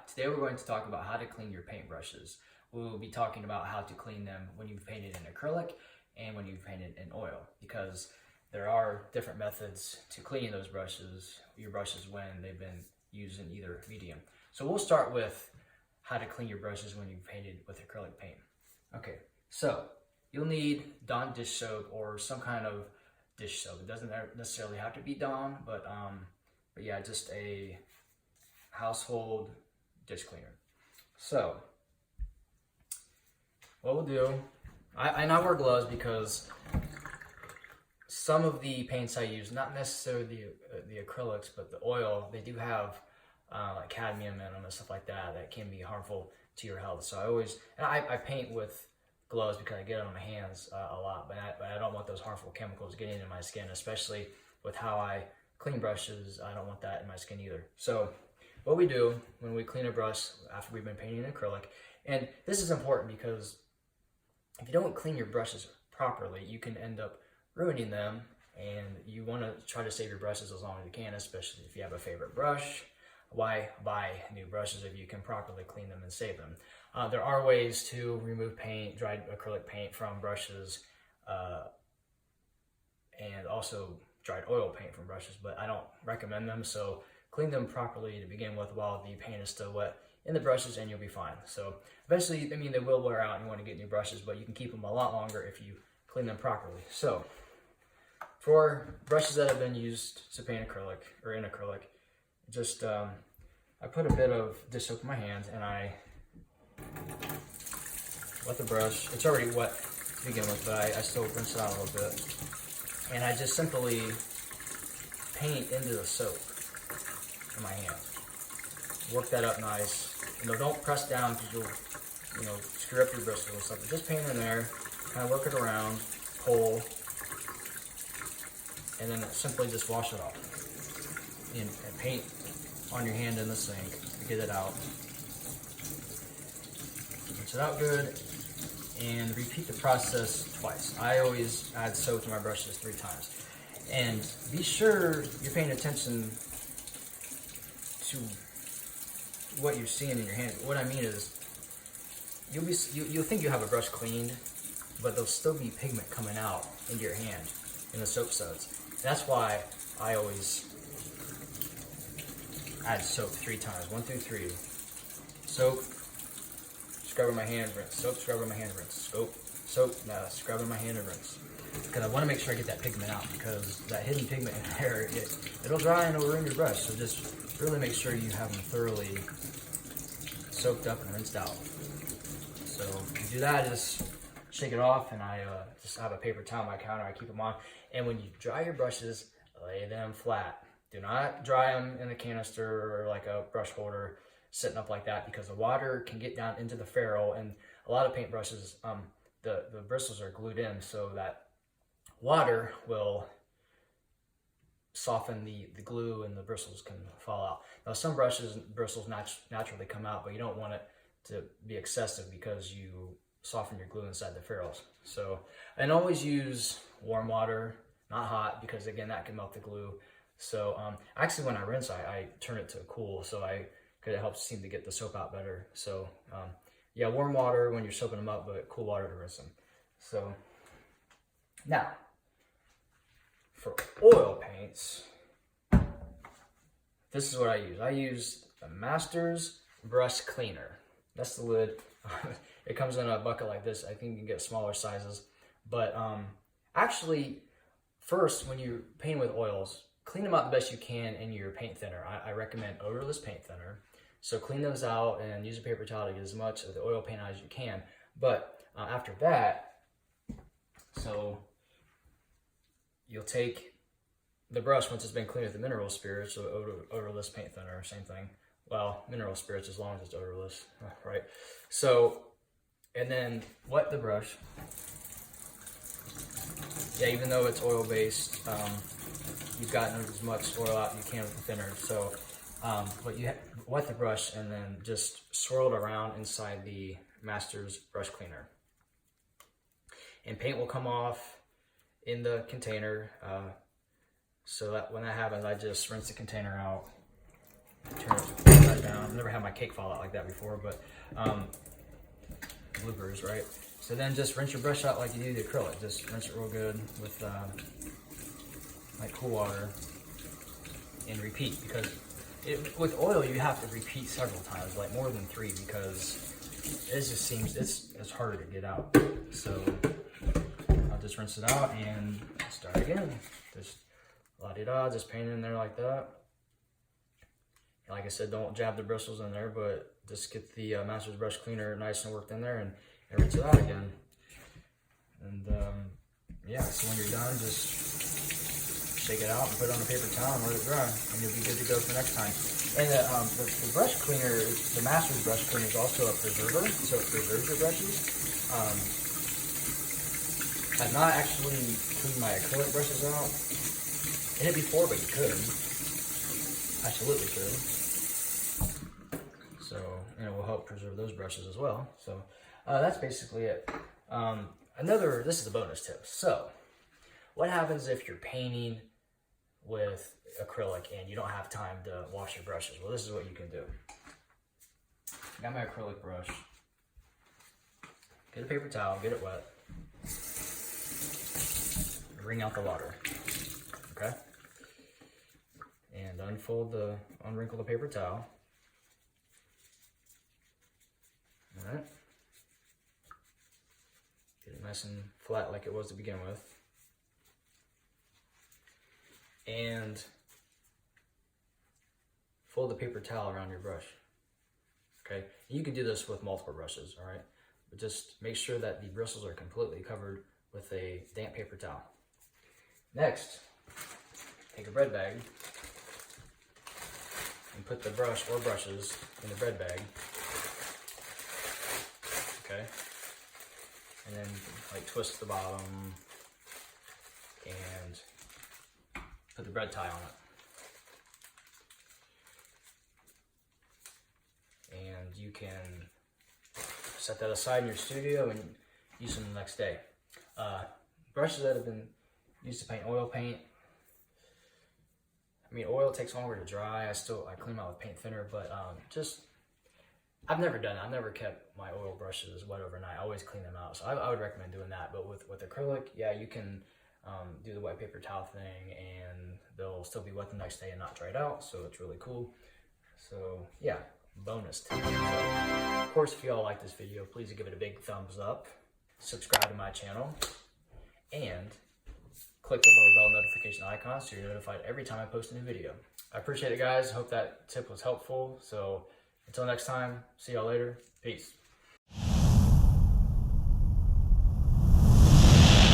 Today we're going to talk about how to clean your paintbrushes. We will be talking about how to clean them when you've painted in acrylic and when you've painted in oil, because there are different methods to cleaning those brushes, your brushes, when they've been used in either medium. So we'll start with how to clean your brushes when you've painted with acrylic paint. Okay, so you'll need Dawn dish soap or some kind of dish soap. It doesn't necessarily have to be Dawn, but yeah, just a household dish cleaner. So what we'll do, I wear gloves because some of the paints I use, not necessarily the acrylics, but the oil, they do have like cadmium in them and stuff like that that can be harmful to your health. So I paint with gloves because I get it on my hands a lot, but I don't want those harmful chemicals getting into my skin, especially with how I clean brushes. I don't want that in my skin either. So what we do when we clean a brush after we've been painting acrylic, and this is important because if you don't clean your brushes properly, you can end up ruining them, and you want to try to save your brushes as long as you can, especially if you have a favorite brush. Why buy new brushes if you can properly clean them and save them? There are ways to remove paint, dried acrylic paint from brushes, and also dried oil paint from brushes, but I don't recommend them. So clean them properly to begin with while the paint is still wet in the brushes, and you'll be fine. So eventually, I mean, they will wear out and you want to get new brushes, but you can keep them a lot longer if you clean them properly. So for brushes that have been used to paint acrylic or in acrylic, just I put a bit of dish soap in my hands and I wet the brush. It's already wet to begin with, but I still rinse it out a little bit. And I just simply paint into the soap in my hand. Work that up nice. Don't press down because you'll screw up your bristles and stuff. But just paint in there, kind of work it around, pull, and then simply just wash it off. And paint on your hand in the sink to get it out. Rinse it out good, and repeat the process twice. I always add soap to my brushes 3 times. And be sure you're paying attention to what you're seeing in your hand. What I mean is, you'll think you have a brush cleaned, but there'll still be pigment coming out into your hand in the soap suds. That's why I always add soap 3 times, 1 through 3. Soap, scrub in my hand, rinse. Soap, scrub in my hand, rinse. Soap, scrub in my hand and rinse. Because I want to make sure I get that pigment out, because that hidden pigment in there, it'll dry and it'll ruin your brush. So just really make sure you have them thoroughly soaked up and rinsed out. So to do that, just shake it off, and I just have a paper towel on my counter. I keep them on. And when you dry your brushes, lay them flat. Do not dry them in a canister or like a brush holder sitting up like that, because the water can get down into the ferrule, and a lot of paintbrushes, the bristles are glued in, so that water will soften the glue and the bristles can fall out. Now some bristles naturally come out, but you don't want it to be excessive because you soften your glue inside the ferrules. So, and always use warm water, not hot, because again, that can melt the glue. So actually when I rinse, I turn it to cool, so because it helps seem to get the soap out better. So yeah, warm water when you're soaping them up, but cool water to rinse them. So now, for oil paints, this is what I use. I use the Masters Brush Cleaner. That's the lid. It comes in a bucket like this. I think you can get smaller sizes. But actually, first, when you're painting with oils, clean them out the best you can in your paint thinner. I recommend odorless paint thinner. So clean those out and use a paper towel to get as much of the oil paint out as you can. But after that, so you'll take the brush once it's been cleaned with the mineral spirits, so odorless paint thinner, same thing. Well, mineral spirits as long as it's odorless, right? So, and then wet the brush. Yeah, even though it's oil-based, you've gotten as much oil out as you can with the thinner. So, but you wet the brush and then just swirl it around inside the Masters Brush Cleaner. And paint will come off in the container. So that when that happens, I just rinse the container out, turn it back down. I've never had my cake fall out like that before, but bloopers, right? So then just rinse your brush out like you do the acrylic. Just rinse it real good with like cool water and repeat, because with oil you have to repeat several times, like more than 3, because it just seems it's harder to get out. So I'll just rinse it out and start again. Just la-di-da, just paint it in there like that. Like I said, don't jab the bristles in there, but just get the master's brush cleaner nice and worked in there, and rinse it out again. And yeah, so when you're done, just shake it out and put it on a paper towel and let it dry, and you'll be good to go for next time. And the brush cleaner, the master's brush cleaner, is also a preserver, so it preserves your brushes. I've not actually cleaned my acrylic brushes out in it before, but you could. Absolutely could. So, and it will help preserve those brushes as well. So that's basically it. This is a bonus tip. So what happens if you're painting with acrylic and you don't have time to wash your brushes? Well, this is what you can do. I got my acrylic brush. Get a paper towel, get it wet. Wring out the water. Okay? And unwrinkle the paper towel. Alright. Get it nice and flat like it was to begin with. And fold the paper towel around your brush. Okay? You can do this with multiple brushes, alright? But just make sure that the bristles are completely covered with a damp paper towel. Next, take a bread bag and put the brush or brushes in the bread bag. Okay? And then like twist the bottom and put the bread tie on it. And you can set that aside in your studio and use them the next day. Brushes that have been used to paint oil paint, I mean, oil takes longer to dry. I clean them out with paint thinner, but I've never done it. I've never kept my oil brushes wet overnight. I always clean them out. So I would recommend doing that. But with acrylic, yeah, you can do the wet paper towel thing and they'll still be wet the next day and not dried out. So it's really cool. So yeah, bonus tip. So, of course, if you all like this video, please give it a big thumbs up. Subscribe to my channel and click the little bell notification icon so you're notified every time I post a new video. I appreciate it, guys. Hope that tip was helpful. So until next time, see y'all later. Peace.